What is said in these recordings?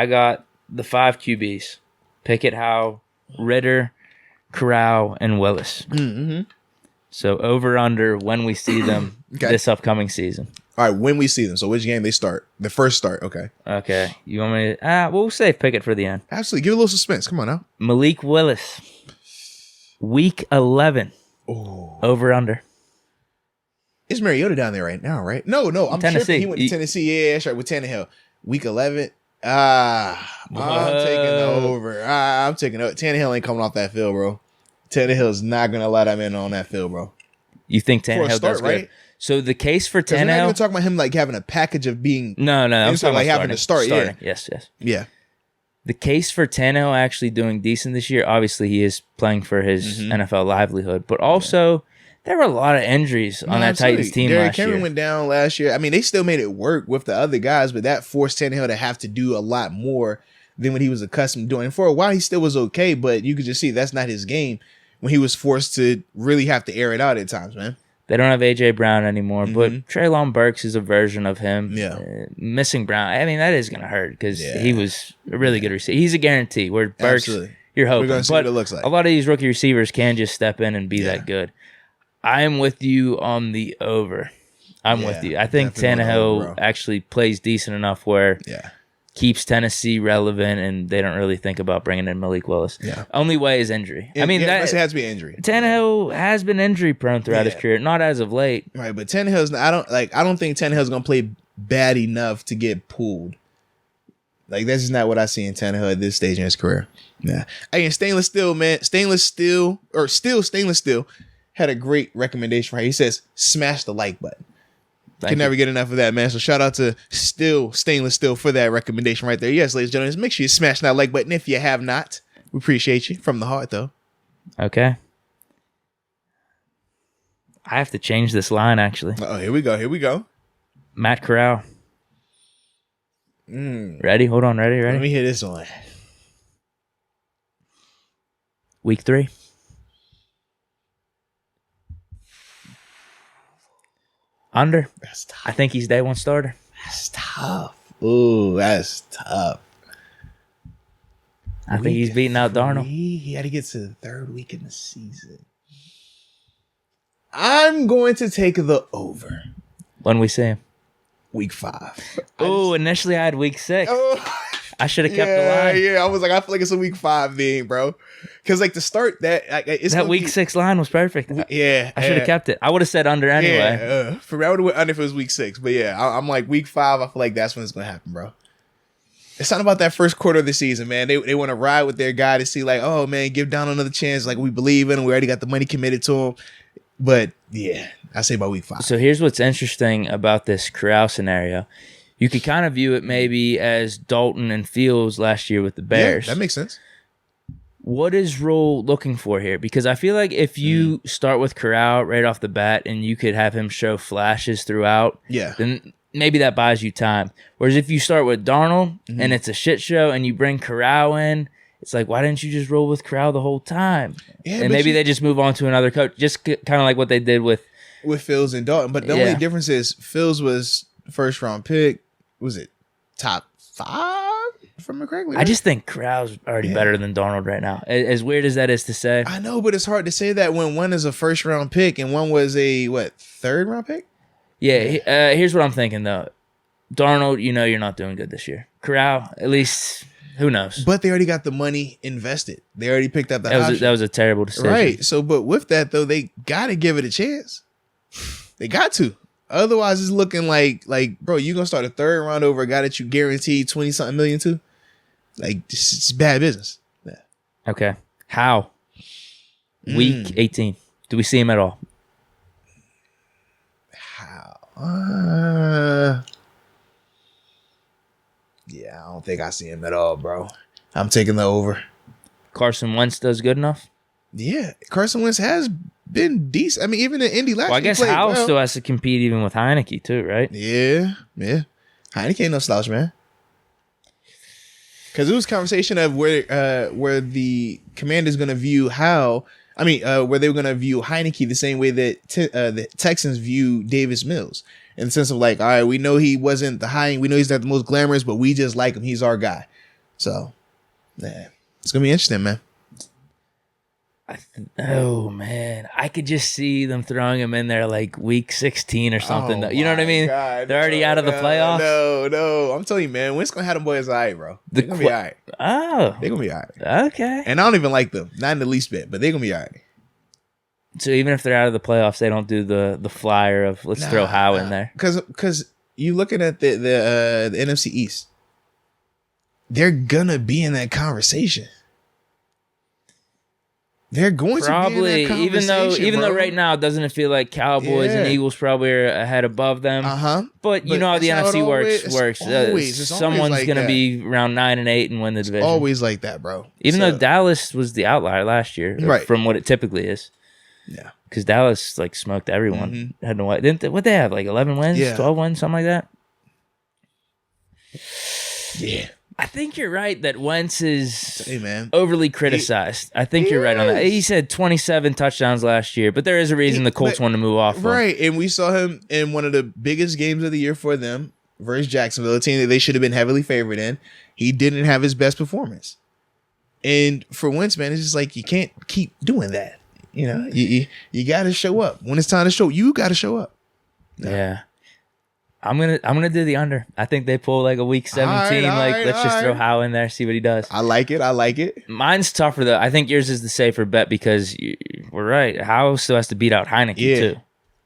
I got the 5 QBs: Pickett, Howe, Ritter, Corral, and Willis. Mm-hmm. So over under when we see them this upcoming season. All right, when we see them. So which game they start? The first start. Okay. Okay. You want me to? We'll save Pickett for the end. Absolutely. Give it a little suspense. Come on now. Malik Willis. Week 11. Oh. Over under. Is Mariota down there right now, right? No. I'm Tennessee. tripping. He went to Tennessee. Yeah, that's right. With Tannehill. Week 11. I'm taking the over. I'm taking over. Tannehill ain't coming off that field, bro. Tannehill's not going to allow that man on that field, bro. You think Tannehill does good? Right? So the case for Tannehill. We're not going to talk about him like having a package of being. No. I'm talking like about having to start. Starting. Yeah. Yes. Yeah. The case for Tannehill actually doing decent this year, obviously he is playing for his NFL livelihood, but also there were a lot of injuries on that Titans team Derrick last year. Henry went down last year. I mean, they still made it work with the other guys, but that forced Tannehill to have to do a lot more than what he was accustomed to doing. And for a while, he still was okay, but you could just see that's not his game when he was forced to really have to air it out at times, man. They don't have A.J. Brown anymore, but Treylon Burks is a version of him. Yeah. Missing Brown, I mean, that is going to hurt because he was a really good receiver. He's a guarantee, where Burks, you're hoping. We're going to see what it looks like. A lot of these rookie receivers can just step in and be that good. I am with you on the over. I'm with you. I think Tannehill actually plays decent enough where keeps Tennessee relevant, and they don't really think about bringing in Malik Willis. Yeah. Only way is injury. I mean, that has to be injury. Tannehill has been injury prone throughout his career, not as of late. Right, but Tannehill's. I don't think Tannehill's gonna play bad enough to get pulled. Like that's just not what I see in Tannehill at this stage in his career. Yeah. Hey, Stainless Steel, man. Stainless Steel had a great recommendation right here. He says, "Smash the like button." Can never get enough of that, man. So shout out to Stainless Steel for that recommendation right there. Yes, ladies and gentlemen, make sure you smash that like button if you have not. We appreciate you from the heart, though. Okay. I have to change this line, actually. Oh, here we go. Matt Corral. Ready? Hold on. Ready? Let me hear this one. Week 3. Under. That's tough. I think he's day 1 starter. That's tough. Ooh, that's tough. I think he's beating out Darnold. He had to get to the 3rd week in the season. I'm going to take the over. When we see him? Week 5. Oh, initially I had week 6. I should have kept the line. Yeah, I was like, I feel like it's a week 5 thing, bro. Because like to start that, it's that week 6 line was perfect. Yeah, I should have kept it. I would have said under anyway. Yeah, for me, I would have went under if it was week 6. But yeah, I'm like week 5. I feel like that's when it's gonna happen, bro. It's not about that first quarter of the season, man. They want to ride with their guy to see like, oh man, give Down another chance. Like we believe in him. We already got the money committed to him. But yeah, I say about week 5. So here's what's interesting about this Corral scenario. You could kind of view it maybe as Dalton and Fields last year with the Bears. Yeah, that makes sense. What is Rule looking for here? Because I feel like if you start with Corral right off the bat and you could have him show flashes throughout, then maybe that buys you time. Whereas if you start with Darnold and it's a shit show and you bring Corral in, it's like, why didn't you just roll with Corral the whole time? Yeah, and maybe they just move on to another coach, just kind of like what they did with Fields and Dalton. But the only difference is Fields was first round pick. Was it top 5 from McCracken? I just think Corral's already better than Darnold right now. As weird as that is to say. I know, but it's hard to say that when one is a first round pick and one was a, 3rd round pick? Yeah, here's what I'm thinking, though. Darnold, you're not doing good this year. Corral, at least, who knows? But they already got the money invested. They already picked up the option. That was a terrible decision. Right. So, but with that, though, they got to give it a chance. They got to. Otherwise, it's looking like, bro, you going to start a 3rd round over a guy that you guaranteed 20-something million to? Like, it's bad business. Yeah. Okay. How? Week 18. Do we see him at all? How? Yeah, I don't think I see him at all, bro. I'm taking the over. Carson Wentz does good enough? Yeah. Carson Wentz has been decent. I mean, even in Indy last year. Well, I guess Howell still has to compete even with Heineke too, right? Yeah. Heineke ain't no slouch, man. Because it was conversation of where the Commanders going to view where they were going to view Heineke the same way that the Texans view Davis Mills. In the sense of like, all right, we know he wasn't we know he's not the most glamorous, but we just like him. He's our guy. So, yeah, it's gonna be interesting, man. Oh man, I could just see them throwing him in there like week 16 or something. You know what I mean? God, they're already out of the playoffs. No, I'm telling you, man, Wentz gonna have them boys all right, bro. They're gonna be all right. Oh, they're gonna be all right. Okay. And I don't even like them, not in the least bit, but they're gonna be all right. So even if they're out of the playoffs, they don't do the flyer of let's throw Howe in there. Because you looking at the NFC East, they're gonna be in that conversation. They're going probably, to be in that conversation, even though right now doesn't it feel like Cowboys and Eagles probably are ahead above them. But you know how the NFC works. Someone's like going to be around 9-8 and win the division. Always like that, bro. Even though Dallas was the outlier last year, right, from what it typically is. Yeah, because Dallas like smoked everyone. Had no way. What they have, like 11 wins, 12 wins, something like that. Yeah. I think you're right that Wentz is overly criticized. I think you're right on that. He said 27 touchdowns last year, but there is a reason the Colts want to move off. Right, and we saw him in one of the biggest games of the year for them versus Jacksonville, a team that they should have been heavily favored in. He didn't have his best performance. And for Wentz, man, it's just like you can't keep doing that. You know, you got to show up. When it's time to show, you got to show up. Yeah. I'm gonna do the under. I think they pull like a week 17. Let's just throw Howe in there, see what he does. I like it. Mine's tougher though. I think yours is the safer bet because we're right. Howe still has to beat out Heineke too.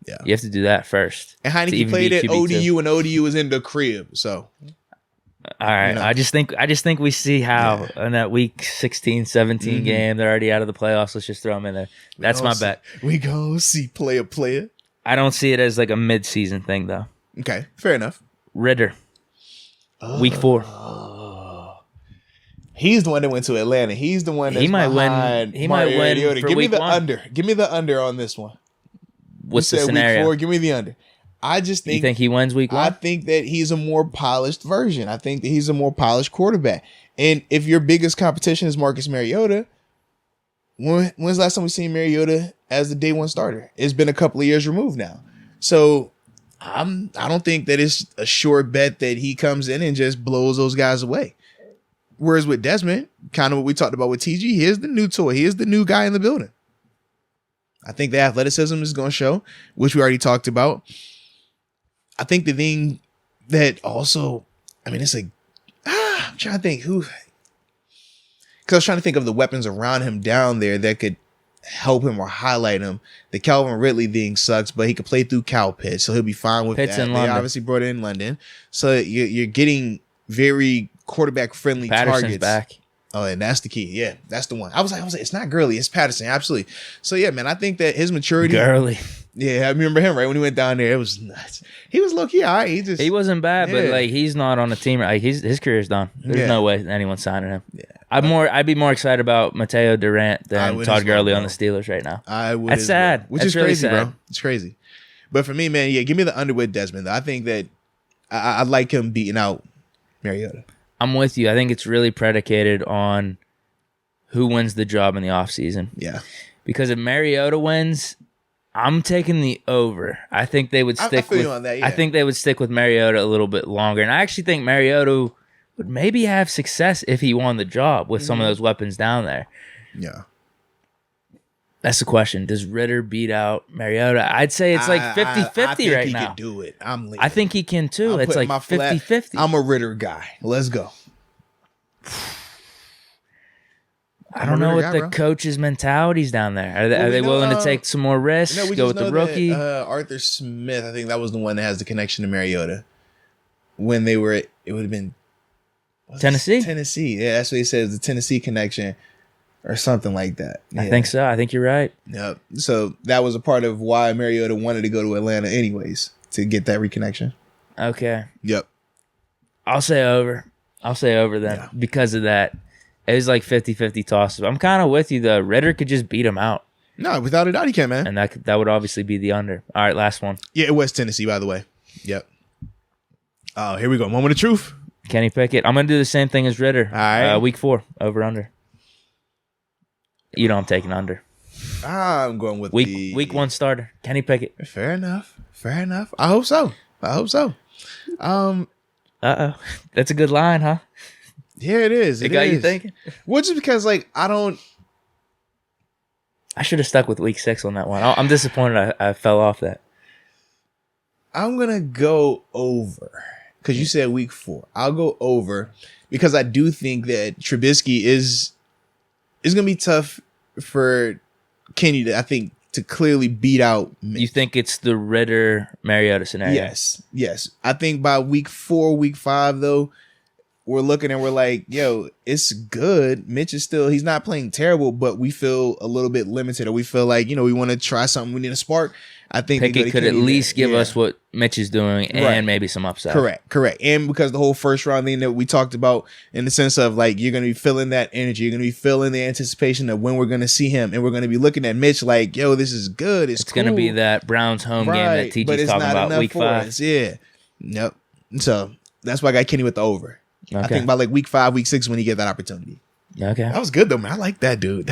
Yeah, you have to do that first. And Heineke played at ODU, and ODU was in the crib. So, all right. You know. I just think we see Howe in that week 16, 17 game. They're already out of the playoffs. Let's just throw them in there. That's my bet. We gonna see player. I don't see it as like a mid-season thing though. Okay, fair enough. Ritter, week 4. He's the one that went to Atlanta. He's the one that's behind. He might win. Give me the one. under. Give me the under on this one. What's the scenario? Week 4. Give me the under. I just think. You think he wins week 1? I think that he's a more polished version. I think that he's a more polished quarterback. And if your biggest competition is Marcus Mariota, when's the last time we seen Mariota as the day one starter? It's been a couple of years removed now. So. I don't think that it's a sure bet that he comes in and just blows those guys away. Whereas with Desmond, kind of what we talked about with TG, he is the new toy. He is the new guy in the building. I think the athleticism is going to show, which we already talked about. I think the thing that also, it's like, I'm trying to think who, because I was trying to think of the weapons around him down there that could help him or highlight him. The Calvin Ridley thing sucks, but he could play through Cal Pitts, so he'll be fine with Pitts that. In they London. Obviously brought in London, so you're getting very quarterback friendly targets. Back. Oh, and that's the key. Yeah, that's the one. I was like, it's not Gurley, it's Patterson, absolutely. So yeah, man, I think that his maturity. Gurley. Yeah, I remember him right when he went down there. It was nuts. He was low key, all right. He wasn't bad, but like he's not on the team. Like his career's done. There's no way anyone's signing him. Yeah. I'd be more excited about Mateo Durant than Todd Gurley on the Steelers right now. I would. That's sad. Which is really crazy, sad. bro. It's crazy. But for me, man, give me the under with Desmond. I think that I like him beating out Mariota. I'm with you. I think it's really predicated on who wins the job in the offseason. Yeah. Because if Mariota wins, I'm taking the over. I think they would stick with on that, yeah. I think they would stick with Mariota a little bit longer. And I actually think Mariota would maybe have success if he won the job with some of those weapons down there. Yeah. That's the question. Does Ritter beat out Mariota? I'd say it's like 50-50 right now. I think he can do it. I think he can too. It's like 50-50. I'm a Ritter guy. Let's go. I don't know what the coach's mentality's down there. Are they willing to take some more risks? Go with the rookie? Arthur Smith, I think that was the one that has the connection to Mariota. When they were, it would have been Tennessee. Tennessee, yeah, that's what he says, the Tennessee connection, or something like that. Yeah. I think so. I think you're right. Yep. So that was a part of why Mariota wanted to go to Atlanta, anyways, to get that reconnection. Okay. Yep. I'll say over. Then because of that. It was like 50-50 toss-up. I'm kind of with you, though. Ritter could just beat him out. No, without a doubt he can, man. And that would obviously be the under. All right, last one. Yeah, it was Tennessee, by the way. Yep. Oh, here we go. Moment of truth. Kenny Pickett. I'm going to do the same thing as Ritter. All right. Week 4, over-under. You know I'm taking under. I'm going with week 1 starter. Kenny Pickett. Fair enough. I hope so. Uh-oh. That's a good line, huh? Yeah, it is. It got you thinking? Well, just because, like, I should have stuck with week 6 on that one. I'm disappointed I fell off that. I'm going to go over because you said week 4. I'll go over because I do think that Trubisky is going to be tough for Kenny to clearly beat out. You think it's the Ritter-Mariota scenario? Yes. I think by week 4, week 5, though, we're looking and we're like, yo, it's good. Mitch is still, he's not playing terrible, but we feel a little bit limited, or we feel like, we want to try something. We need a spark. I think Pickett could at least give us what Mitch is doing and maybe some upside. Correct. And because the whole first round thing that we talked about, in the sense of like, you're going to be feeling that energy. You're going to be feeling the anticipation of when we're going to see him. And we're going to be looking at Mitch like, yo, this is good. It's cool. Going to be that Browns home game that TJ's talking about week 5. Yeah. Yep. So that's why I got Kenny with the over. Okay. I think by like week 5, week 6 when he get that opportunity. Okay. That was good though, man. I like that, dude.